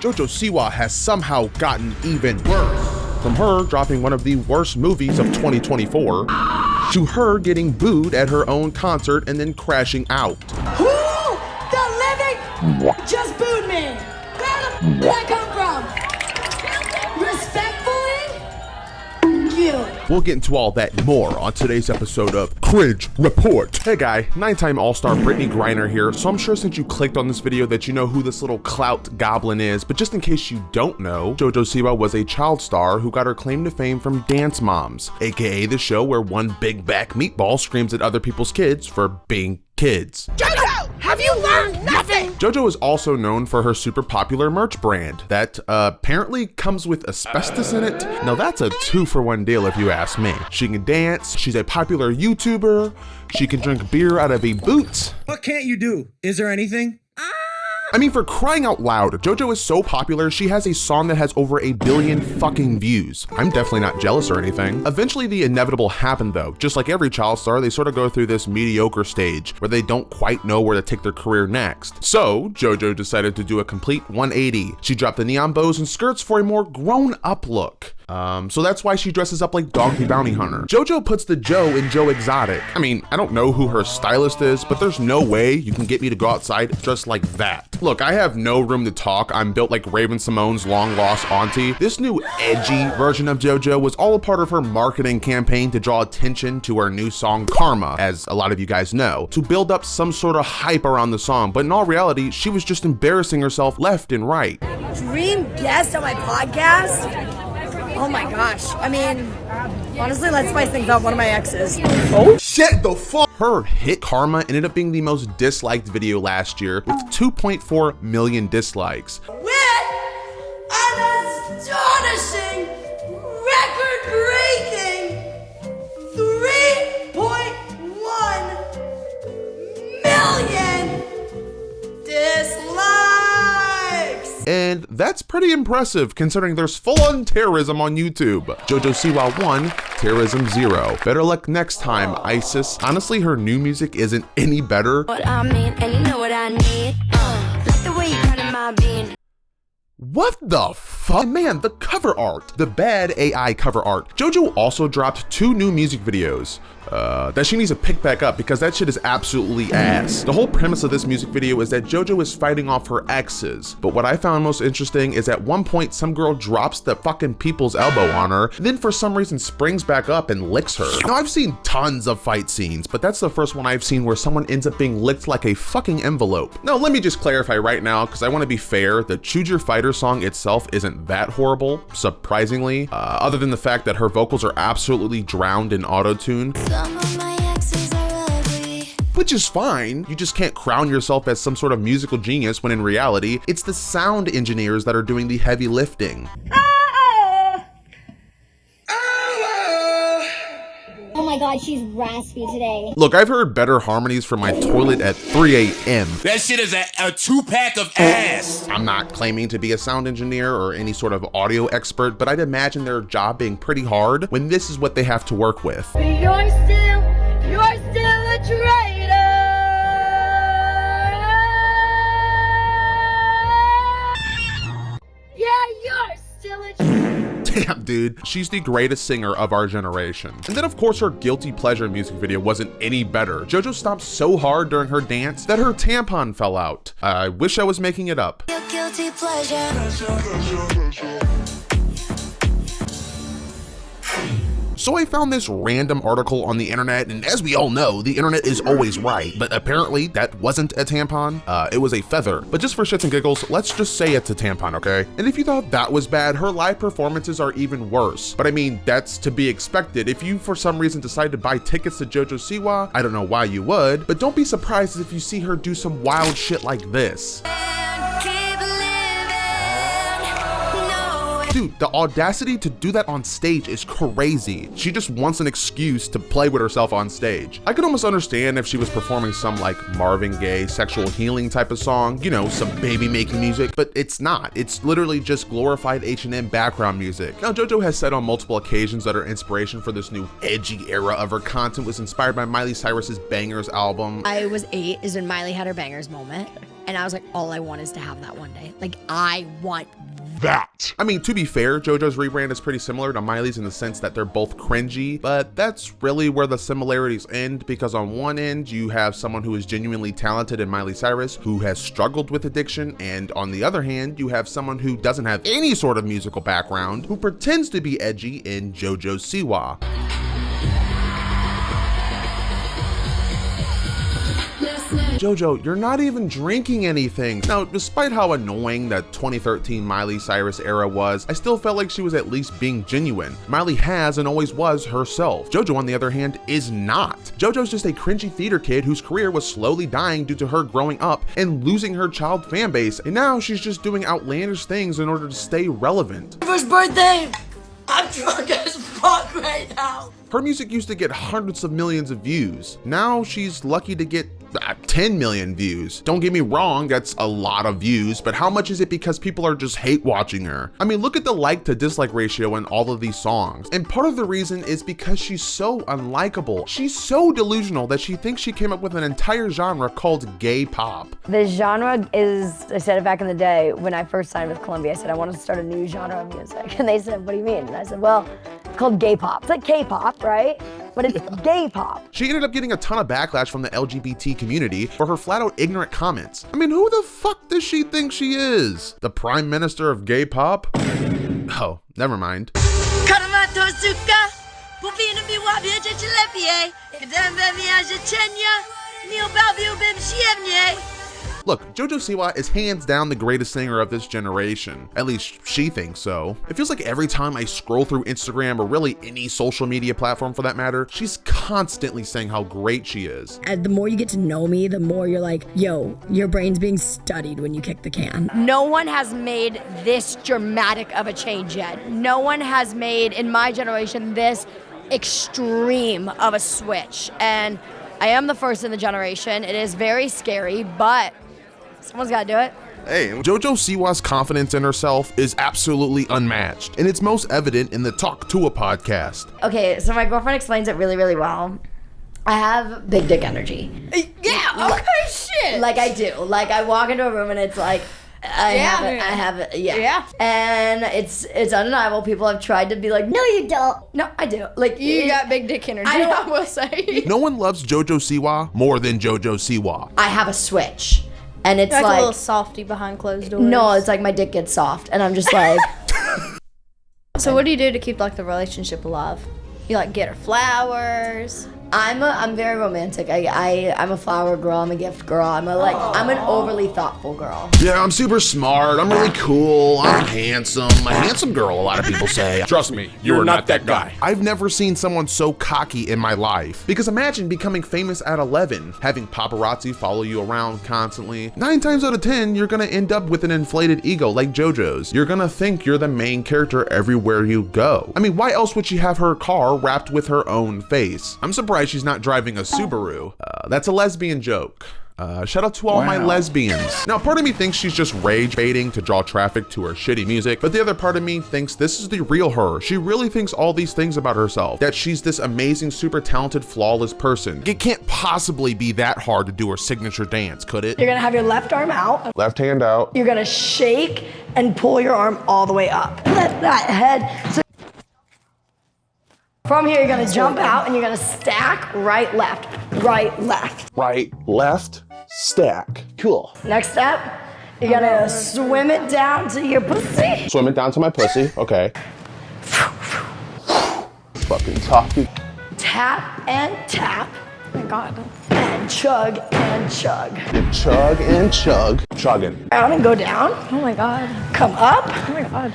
JoJo Siwa has somehow gotten even worse. From her dropping one of the worst movies of 2024, to her getting booed at her own concert and then crashing out. Who the living just booed me? Where the that come from? Respectfully? You. We'll get into all that and more on today's episode of Cringe Report. Hey guy, 9-time All-Star Brittany Griner here, so I'm sure since you clicked on this video that you know who this little clout goblin is, but just in case you don't know, JoJo Siwa was a child star who got her claim to fame from Dance Moms, aka the show where one big back meatball screams at other people's kids for being kids. JoJo, have you learned nothing? JoJo is also known for her super popular merch brand that apparently comes with asbestos in it. Now that's a 2-for-1 deal if you ask me. She can dance, she's a popular YouTuber, she can drink beer out of a boot. What can't you do? Is there anything? I mean, for crying out loud, JoJo is so popular, she has a song that has over 1 billion fucking views. I'm definitely not jealous or anything. Eventually the inevitable happened though. Just like every child star, they sort of go through this mediocre stage where they don't quite know where to take their career next. So JoJo decided to do a complete 180. She dropped the neon bows and skirts for a more grown-up look. So that's why she dresses up like Dog the Bounty Hunter. JoJo puts the Joe in Joe Exotic. I mean, I don't know who her stylist is, but there's no way you can get me to go outside dressed like that. Look, I have no room to talk. I'm built like Raven Simone's long lost auntie. This new edgy version of JoJo was all a part of her marketing campaign to draw attention to her new song Karma, as a lot of you guys know, to build up some sort of hype around the song. But in all reality, she was just embarrassing herself left and right. Dream guest on my podcast? Oh my gosh. I mean, honestly, let's spice things up. One of my exes. Oh shit, the fuck? Her hit Karma ended up being the most disliked video last year with 2.4 million dislikes. With an astonishing, record-breaking 3.1 million dislikes. And that's pretty impressive considering there's full-on terrorism on YouTube. JoJo Siwa 1, terrorism 0. Better luck next time, ISIS. Honestly, her new music isn't any better. What I mean, and you know what I need. Like the way you cut in my bean. What the fuck? Man, the cover art. The bad AI cover art. JoJo also dropped 2 new music videos that she needs to pick back up because that shit is absolutely ass. The whole premise of this music video is that JoJo is fighting off her exes. But what I found most interesting is at one point some girl drops the fucking people's elbow on her, and then for some reason springs back up and licks her. Now I've seen tons of fight scenes, but that's the first one I've seen where someone ends up being licked like a fucking envelope. Now let me just clarify right now, because I want to be fair, the Choose Your Fighter song itself isn't that horrible, surprisingly, other than the fact that her vocals are absolutely drowned in auto-tune. Some of my exes are ugly. Which is fine, you just can't crown yourself as some sort of musical genius when in reality, it's the sound engineers that are doing the heavy lifting. Oh my god, she's raspy today. Look, I've heard better harmonies from my toilet at 3 a.m. That shit is a 2-pack of ass. I'm not claiming to be a sound engineer or any sort of audio expert, but I'd imagine their job being pretty hard when this is what they have to work with. You're still a traitor. Yeah, you're still a traitor. Damn, dude, she's the greatest singer of our generation. And then of course her guilty pleasure music video wasn't any better. JoJo stomped so hard during her dance that her tampon fell out. I wish I was making it up. Your guilty pleasure. So I found this random article on the internet, and as we all know, the internet is always right, but apparently that wasn't a tampon, it was a feather. But just for shits and giggles, let's just say it's a tampon, okay? And if you thought that was bad, her live performances are even worse. But I mean, that's to be expected. If you for some reason decide to buy tickets to JoJo Siwa, I don't know why you would, but don't be surprised if you see her do some wild shit like this. Dude, the audacity to do that on stage is crazy. She just wants an excuse to play with herself on stage. I could almost understand if she was performing some like Marvin Gaye sexual healing type of song, you know, some baby making music, but it's not. It's literally just glorified H&M background music. Now, JoJo has said on multiple occasions that her inspiration for this new edgy era of her content was inspired by Miley Cyrus's Bangers album. I was 8 is when Miley had her Bangers moment. And I was like, all I want is to have that one day. Like, I want that. I mean, to be fair, JoJo's Rebrand is pretty similar to Miley's in the sense that they're both cringy, but that's really where the similarities end, because on one end, you have someone who is genuinely talented in Miley Cyrus, who has struggled with addiction, and on the other hand, you have someone who doesn't have any sort of musical background, who pretends to be edgy in JoJo Siwa. JoJo, you're not even drinking anything. Now, despite how annoying that 2013 Miley Cyrus era was, I still felt like she was at least being genuine. Miley has and always was herself. JoJo, on the other hand, is not. JoJo's just a cringy theater kid whose career was slowly dying due to her growing up and losing her child fan base, and now she's just doing outlandish things in order to stay relevant. First birthday! I'm drunk as fuck right now. Her music used to get hundreds of millions of views. Now she's lucky to get 10 million views. Don't get me wrong, that's a lot of views, but how much is it because people are just hate watching her? I mean, look at the like to dislike ratio in all of these songs. And part of the reason is because she's so unlikable. She's so delusional that she thinks she came up with an entire genre called gay pop. The genre is, I said it back in the day when I first signed with Columbia, I said I want to start a new genre of music. And they said, what do you mean? And I said, well, it's called gay pop. It's like K-pop, right? But it's gay pop. She ended up getting a ton of backlash from the LGBT community for her flat out ignorant comments. I mean, who the fuck does she think she is? The prime minister of gay pop? Oh, never mind. Look, JoJo Siwa is hands down the greatest singer of this generation. At least she thinks so. It feels like every time I scroll through Instagram, or really any social media platform for that matter, she's constantly saying how great she is. And the more you get to know me, the more you're like, yo, your brain's being studied when you kick the can. No one has made this dramatic of a change yet. No one has made, in my generation, this extreme of a switch. And I am the first in the generation. It is very scary, but someone's gotta do it. Hey, JoJo Siwa's confidence in herself is absolutely unmatched, and it's most evident in the Talk to a podcast. Okay, so my girlfriend explains it really, really well. I have big dick energy. Yeah, okay, shit. Like I do. Like I walk into a room and it's like, I have it. And it's undeniable. People have tried to be like, no, you don't. No, I do. Like You got big dick energy, I will say. No one loves JoJo Siwa more than JoJo Siwa. I have a switch. And it's You're like like a little softy behind closed doors. no, it's like my dick gets soft, and I'm just like. So what do you do to keep like the relationship alive? You like get her flowers. I'm very romantic. I'm a flower girl. I'm a gift girl. I'm an overly thoughtful girl. Yeah, I'm super smart. I'm really cool. I'm handsome. A handsome girl, a lot of people say. Trust me, you're not that guy. I've never seen someone so cocky in my life. Because imagine becoming famous at 11, having paparazzi follow you around constantly. 9 times out of 10, you're gonna end up with an inflated ego like JoJo's. You're gonna think you're the main character everywhere you go. I mean, why else would she have her car wrapped with her own face? I'm surprised she's not driving a Subaru. That's a lesbian joke. Shout out to all my lesbians. Now, part of me thinks she's just rage baiting to draw traffic to her shitty music, but the other part of me thinks this is the real her. She really thinks all these things about herself, that she's this amazing, super talented, flawless person. It can't possibly be that hard to do her signature dance, could it? You're gonna have your left arm out. Left hand out. You're gonna shake and pull your arm all the way up. Let that head. So from here, you're gonna jump out and you're gonna stack right, left, right, left. Right, left, stack. Cool. Next step, you're gonna swim it down to your pussy. Swim it down to my pussy, okay. Fucking talking. Tap and tap. Oh my God. And chug and chug. Chug and chug. Chugging. Down and go down. Oh my God. Come up. Oh my God.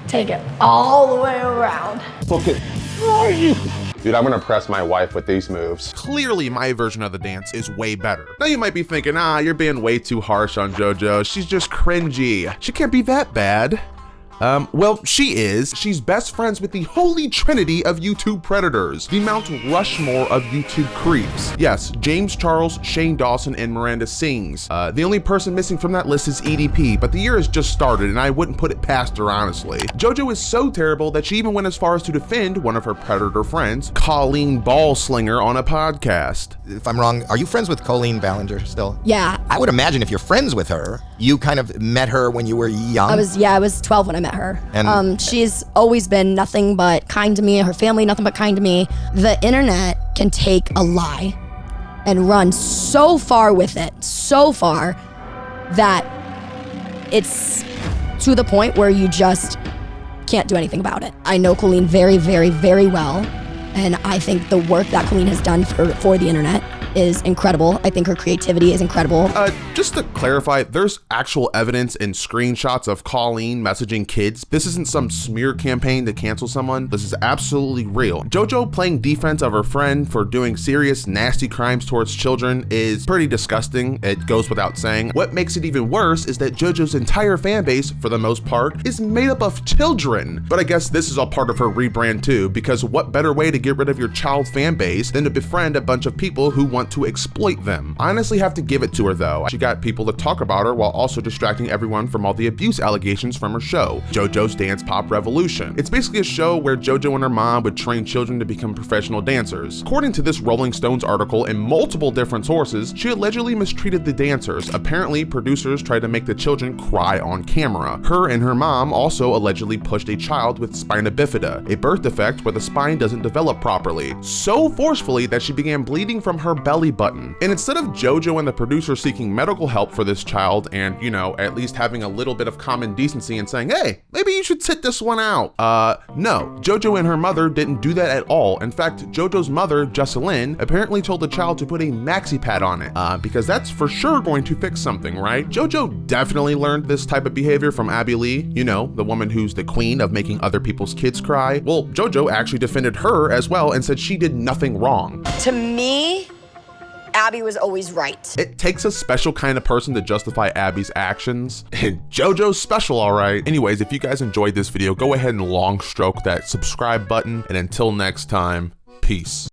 Take it all the way around. Fuck it. Where are you? Dude, I'm gonna impress my wife with these moves. Clearly, my version of the dance is way better. Now you might be thinking, you're being way too harsh on JoJo. She's just cringy. She can't be that bad. Well, she is. She's best friends with the holy trinity of YouTube predators, the Mount Rushmore of YouTube creeps. Yes, James Charles, Shane Dawson, and Miranda Sings. The only person missing from that list is EDP, but the year has just started and I wouldn't put it past her, honestly. JoJo is so terrible that she even went as far as to defend one of her predator friends, Colleen Ballslinger, on a podcast. If I'm wrong, are you friends with Colleen Ballinger still? Yeah. I would imagine if you're friends with her, you kind of met her when you were young. I was 12 when I met her. And- She's always been nothing but kind to me, her family, nothing but kind to me. The internet can take a lie and run so far with it, so far that it's to the point where you just can't do anything about it. I know Colleen very, very, very well, and I think the work that Colleen has done for the internet is incredible. I think her creativity is incredible. Just to clarify, there's actual evidence and screenshots of Colleen messaging kids. This isn't some smear campaign to cancel someone. This is absolutely real. JoJo playing defense of her friend for doing serious, nasty crimes towards children is pretty disgusting. It goes without saying. What makes it even worse is that JoJo's entire fan base, for the most part, is made up of children. But I guess this is all part of her rebrand too, because what better way to get rid of your child's fan base than to befriend a bunch of people who want to exploit them. I honestly have to give it to her though. She got people to talk about her while also distracting everyone from all the abuse allegations from her show, JoJo's Dance Pop Revolution. It's basically a show where JoJo and her mom would train children to become professional dancers. According to this Rolling Stones article and multiple different sources, she allegedly mistreated the dancers. Apparently, producers tried to make the children cry on camera. Her and her mom also allegedly pushed a child with spina bifida, a birth defect where the spine doesn't develop properly, so forcefully that she began bleeding from her belly button. And instead of JoJo and the producer seeking medical help for this child and, you know, at least having a little bit of common decency and saying, hey, maybe you should sit this one out. No, JoJo and her mother didn't do that at all. In fact, JoJo's mother, Jessalyn, apparently told the child to put a maxi pad on it, because that's for sure going to fix something, right? JoJo definitely learned this type of behavior from Abby Lee, you know, the woman who's the queen of making other people's kids cry. Well, JoJo actually defended her as well and said she did nothing wrong. To me, Abby was always right. It takes a special kind of person to justify Abby's actions, and JoJo's special, all right. Anyways, if you guys enjoyed this video, go ahead and long stroke that subscribe button, and until next time, peace.